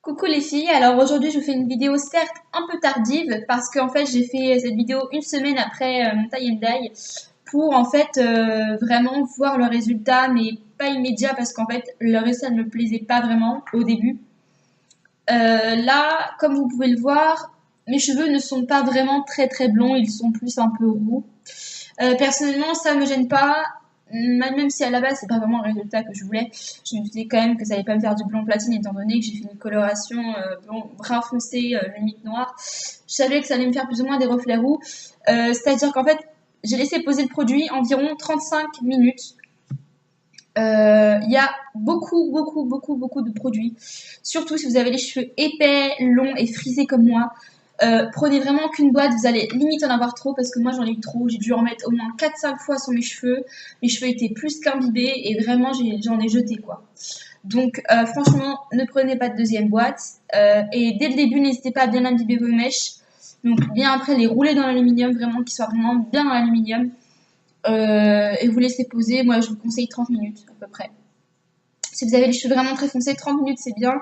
Coucou les filles, alors aujourd'hui je vous fais une vidéo certes un peu tardive parce qu'en fait j'ai fait cette vidéo une semaine après mon tie and dye pour en fait vraiment voir le résultat mais pas immédiat parce qu'en fait le résultat ne me plaisait pas vraiment au début. Là comme vous pouvez le voir, mes cheveux ne sont pas vraiment très blonds, ils sont plus un peu roux. Personnellement ça me gêne pas, même si à la base c'est pas vraiment le résultat que je voulais. Je me disais quand même que ça allait pas me faire du blond platine étant donné que j'ai fait une coloration blond brun foncé limite noir. Je savais que ça allait me faire plus ou moins des reflets roux. C'est-à-dire qu'en fait j'ai laissé poser le produit environ 35 minutes. Il y a beaucoup de produits, surtout si vous avez les cheveux épais, longs et frisés comme moi. Prenez vraiment qu'une boîte, vous allez limite en avoir trop parce que moi j'en ai eu trop, j'ai dû en mettre au moins 4-5 fois sur mes cheveux étaient plus qu'imbibés et vraiment j'en ai jeté quoi. Donc franchement ne prenez pas de deuxième boîte et dès le début n'hésitez pas à bien imbiber vos mèches, donc bien après les rouler dans l'aluminium, vraiment qu'ils soient vraiment bien dans l'aluminium et vous laissez poser, moi je vous conseille 30 minutes à peu près. Si vous avez les cheveux vraiment très foncés, 30 minutes c'est bien.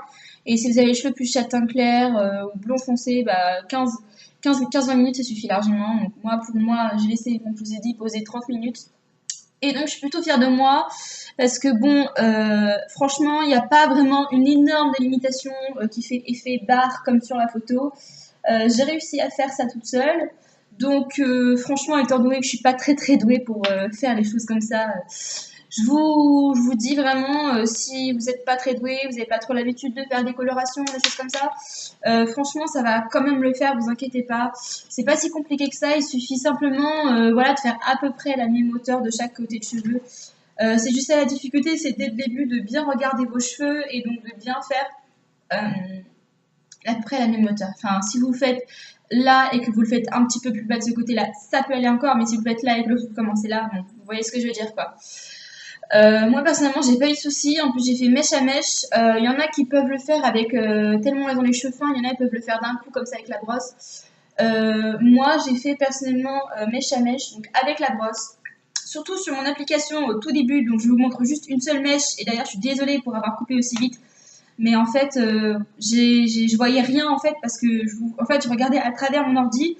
Et si vous avez les cheveux plus châtain clair ou blond foncé, bah 15-20 minutes ça suffit largement. Donc pour moi, j'ai laissé, comme je vous ai dit, poser 30 minutes. Et donc je suis plutôt fière de moi parce que bon, franchement, il n'y a pas vraiment une énorme délimitation qui fait effet barre comme sur la photo. J'ai réussi à faire ça toute seule. Donc franchement, étant donné que je suis pas très douée pour faire les choses comme ça, je vous dis vraiment, si vous n'êtes pas très doué, vous n'avez pas trop l'habitude de faire des colorations, des choses comme ça, franchement, ça va quand même le faire, vous inquiétez pas. C'est pas si compliqué que ça, il suffit simplement voilà, de faire à peu près la même hauteur de chaque côté de cheveux. C'est juste ça la difficulté, c'est dès le début de bien regarder vos cheveux et donc de bien faire à peu près la même hauteur. Enfin, si vous le faites là et que vous le faites un petit peu plus bas de ce côté-là, ça peut aller encore, mais si vous le faites là et que l'autre vous commencez là, bon, vous voyez ce que je veux dire quoi. Moi personnellement j'ai pas eu de soucis, en plus j'ai fait mèche à mèche, il y en a qui peuvent le faire avec tellement ils ont les cheveux fins, il y en a qui peuvent le faire d'un coup comme ça avec la brosse. Moi j'ai fait personnellement mèche à mèche, donc avec la brosse, surtout sur mon application au tout début, donc je vous montre juste une seule mèche et d'ailleurs je suis désolée pour avoir coupé aussi vite, mais en fait je voyais rien en fait parce que je regardais à travers mon ordi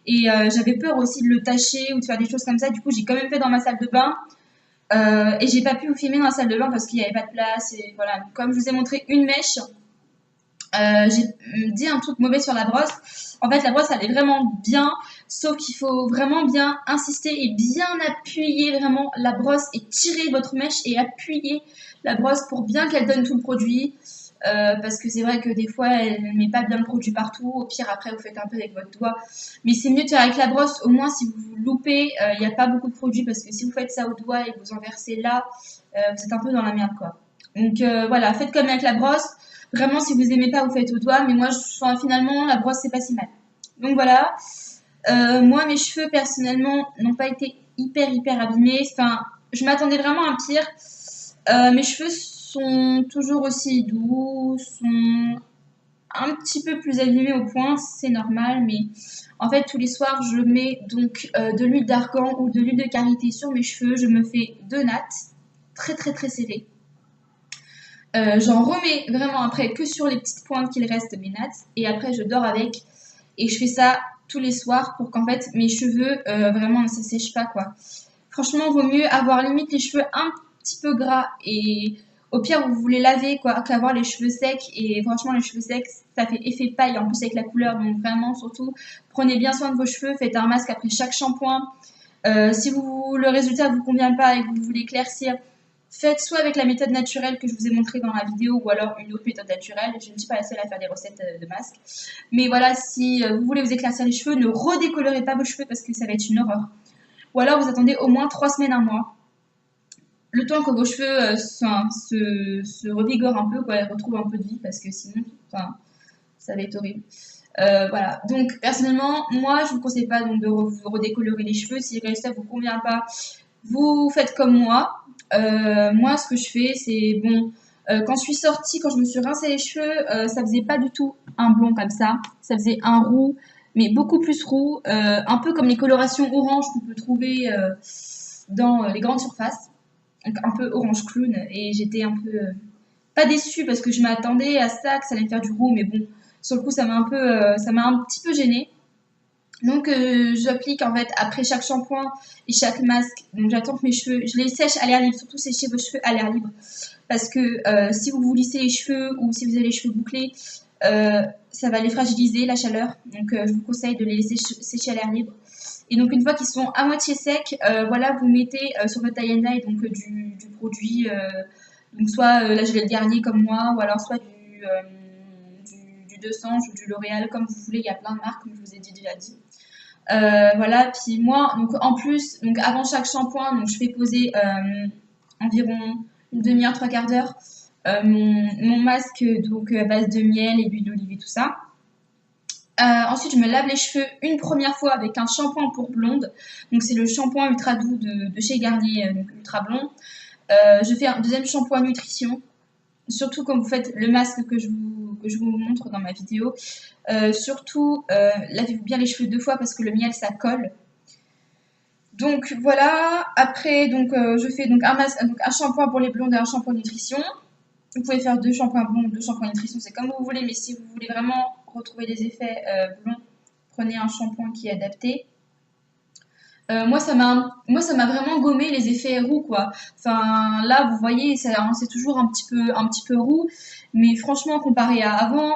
et j'avais peur aussi de le tacher ou de faire des choses comme ça, du coup j'ai quand même fait dans ma salle de bain. Et j'ai pas pu vous filmer dans la salle de bain parce qu'il n'y avait pas de place. Et voilà, comme je vous ai montré une mèche, j'ai dit un truc mauvais sur la brosse. En fait, la brosse, elle est vraiment bien, sauf qu'il faut vraiment bien insister et bien appuyer vraiment la brosse et tirer votre mèche et appuyer la brosse pour bien qu'elle donne tout le produit. Parce que c'est vrai que des fois, elle ne met pas bien le produit partout. Au pire, après, vous faites un peu avec votre doigt. Mais c'est mieux de faire avec la brosse. Au moins, si vous vous loupez, il n'y a pas beaucoup de produit. Parce que si vous faites ça au doigt et que vous en versez là, vous êtes un peu dans la merde, quoi. Donc voilà, faites comme avec la brosse. Vraiment, si vous aimez pas, vous faites au doigt. Mais moi, finalement, la brosse, c'est pas si mal. Donc voilà. Moi, mes cheveux, personnellement, n'ont pas été hyper abîmés. Enfin, je m'attendais vraiment à pire. Mes cheveux sont toujours aussi doux, sont un petit peu plus abîmés au point, c'est normal, mais en fait tous les soirs je mets donc de l'huile d'argan ou de l'huile de karité sur mes cheveux, je me fais deux nattes très serrées. J'en remets vraiment après que sur les petites pointes qu'il reste mes nattes et après je dors avec et je fais ça tous les soirs pour qu'en fait mes cheveux vraiment ne se sèchent pas quoi. Franchement, vaut mieux avoir limite les cheveux un petit peu gras et au pire, vous voulez laver quoi qu'avoir les cheveux secs. Et franchement, les cheveux secs, ça fait effet paille en plus avec la couleur. Donc vraiment, surtout, prenez bien soin de vos cheveux. Faites un masque après chaque shampoing. Si le résultat ne vous convient pas et que vous voulez éclaircir, faites soit avec la méthode naturelle que je vous ai montrée dans la vidéo ou alors une autre méthode naturelle. Je ne suis pas la seule à faire des recettes de masques. Mais voilà, si vous voulez vous éclaircir les cheveux, ne redécolorez pas vos cheveux parce que ça va être une horreur. Ou alors vous attendez au moins 3 semaines, un mois. Le temps que vos cheveux se revigorent un peu, quoi, et retrouvent un peu de vie, parce que sinon, enfin, ça va être horrible. Voilà. Donc, personnellement, moi, je ne vous conseille pas donc, de vous redécolorer les cheveux. Si le résultat ne vous convient pas, vous faites comme moi. Moi, ce que je fais, c'est bon. Quand je suis sortie, quand je me suis rincé les cheveux, ça faisait pas du tout un blond comme ça. Ça faisait un roux, mais beaucoup plus roux. Un peu comme les colorations orange qu'on peut trouver dans les grandes surfaces. Donc un peu orange clown et j'étais un peu Pas déçue parce que je m'attendais à ça, que ça allait me faire du roux, mais bon, sur le coup, ça m'a un petit peu gênée. Donc, j'applique en fait après chaque shampoing et chaque masque. Donc, j'attends que mes cheveux, je les sèche à l'air libre, surtout sécher vos cheveux à l'air libre. Parce que si vous vous lissez les cheveux ou si vous avez les cheveux bouclés, ça va les fragiliser, la chaleur. Donc, je vous conseille de les laisser sécher à l'air libre. Et donc, une fois qu'ils sont à moitié secs, voilà, vous mettez sur votre tie and dye donc, du produit. Donc, soit là, je vais le Garnier comme moi, ou alors soit du De Sange ou du L'Oréal, comme vous voulez. Il y a plein de marques, comme je vous ai déjà dit. Voilà, puis moi, donc en plus, donc avant chaque shampoing, donc je fais poser environ une demi-heure, trois quarts d'heure mon masque donc à base de miel et d'huile d'olive et tout ça. Ensuite, je me lave les cheveux une première fois avec un shampoing pour blonde. Donc c'est le shampoing ultra doux de chez Garnier, donc ultra blond. Je fais un deuxième shampoing nutrition. Surtout quand vous faites le masque que je vous montre dans ma vidéo. Surtout, lavez-vous bien les cheveux 2 fois parce que le miel, ça colle. Donc voilà, après donc je fais donc un shampoing pour les blondes et un shampoing nutrition. Vous pouvez faire 2 shampoings blonds, 2 shampoings nutrition, c'est comme vous voulez, mais si vous voulez vraiment retrouver des effets blonds, prenez un shampoing qui est adapté. Moi, ça m'a vraiment gommé les effets roux, quoi. Enfin, là, vous voyez, c'est toujours un petit peu roux, mais franchement, comparé à avant,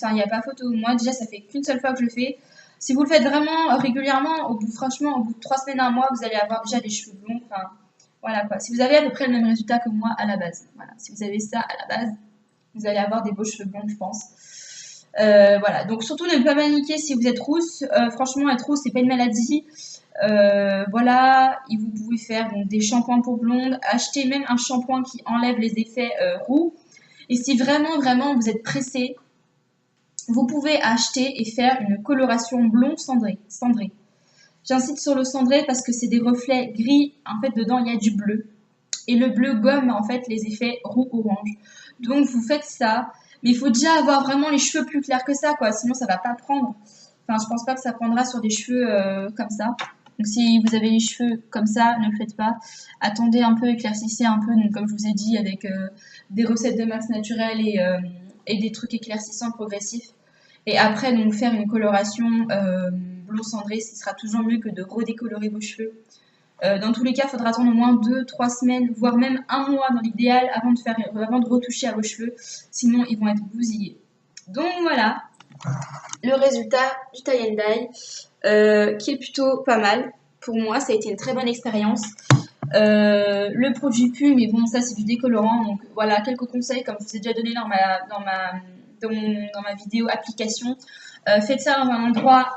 il n'y a pas photo. Moi, déjà, ça fait qu'une seule fois que je le fais. Si vous le faites vraiment régulièrement, franchement, au bout de 3 semaines, 1 mois, vous allez avoir déjà des cheveux blonds. Enfin, voilà, quoi. Si vous avez à peu près le même résultat que moi à la base, voilà. Si vous avez ça à la base, vous allez avoir des beaux cheveux blonds, je pense. Voilà, donc surtout ne pas paniquer si vous êtes rousse. Franchement, être rousse, c'est pas une maladie. Voilà, et vous pouvez faire donc, des shampoings pour blondes, acheter même un shampoing qui enlève les effets roux. Et si vraiment vous êtes pressé, vous pouvez acheter et faire une coloration blond cendré. J'insiste sur le cendré parce que c'est des reflets gris. En fait, dedans, il y a du bleu. Et le bleu gomme en fait les effets roux-orange. Donc, vous faites ça. Mais il faut déjà avoir vraiment les cheveux plus clairs que ça, quoi. Sinon, ça va pas prendre. Enfin, je pense pas que ça prendra sur des cheveux comme ça. Donc, si vous avez les cheveux comme ça, ne le faites pas. Attendez un peu, éclaircissez un peu. Donc, comme je vous ai dit, avec des recettes de masse naturelle et des trucs éclaircissants progressifs. Et après, donc, faire une coloration blond cendré, ce sera toujours mieux que de redécolorer vos cheveux. Dans tous les cas, il faudra attendre au moins 2-3 semaines, voire même 1 mois dans l'idéal avant de retoucher à vos cheveux. Sinon, ils vont être bousillés. Donc voilà, le résultat du tie and dye, qui est plutôt pas mal. Pour moi, ça a été une très bonne expérience. Le produit pue, mais bon, ça c'est du décolorant. Donc voilà, quelques conseils comme je vous ai déjà donné dans ma vidéo application. Faites ça dans un endroit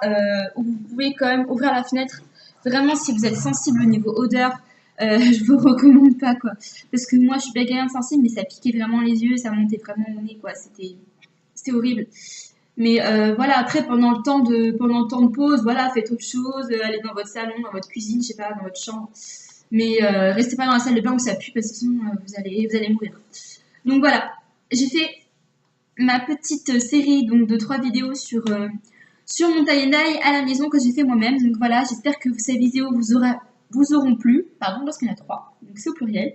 où vous pouvez quand même ouvrir la fenêtre. Vraiment, si vous êtes sensible au niveau odeur, je vous recommande pas, quoi. Parce que moi, je suis bégayante sensible, mais ça piquait vraiment les yeux, ça montait vraiment au nez, quoi. C'était horrible. Mais voilà, après, pendant le temps de pause, voilà, faites autre chose, allez dans votre salon, dans votre cuisine, je sais pas, dans votre chambre. Mais restez pas dans la salle de bain où ça pue, parce que sinon, vous allez mourir. Donc voilà, j'ai fait ma petite série donc, de 3 vidéos sur mon tie and dye à la maison que j'ai fait moi-même. Donc voilà, j'espère que ces vidéos vous auront plu. Pardon, parce qu'il y en a 3, donc c'est au pluriel.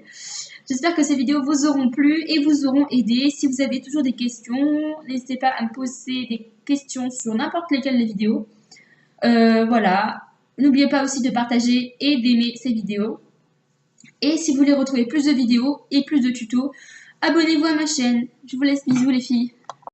J'espère que ces vidéos vous auront plu et vous auront aidé. Si vous avez toujours des questions, n'hésitez pas à me poser des questions sur n'importe lesquelles des vidéos. Voilà, n'oubliez pas aussi de partager et d'aimer ces vidéos. Et si vous voulez retrouver plus de vidéos et plus de tutos, abonnez-vous à ma chaîne. Je vous laisse, bisous les filles.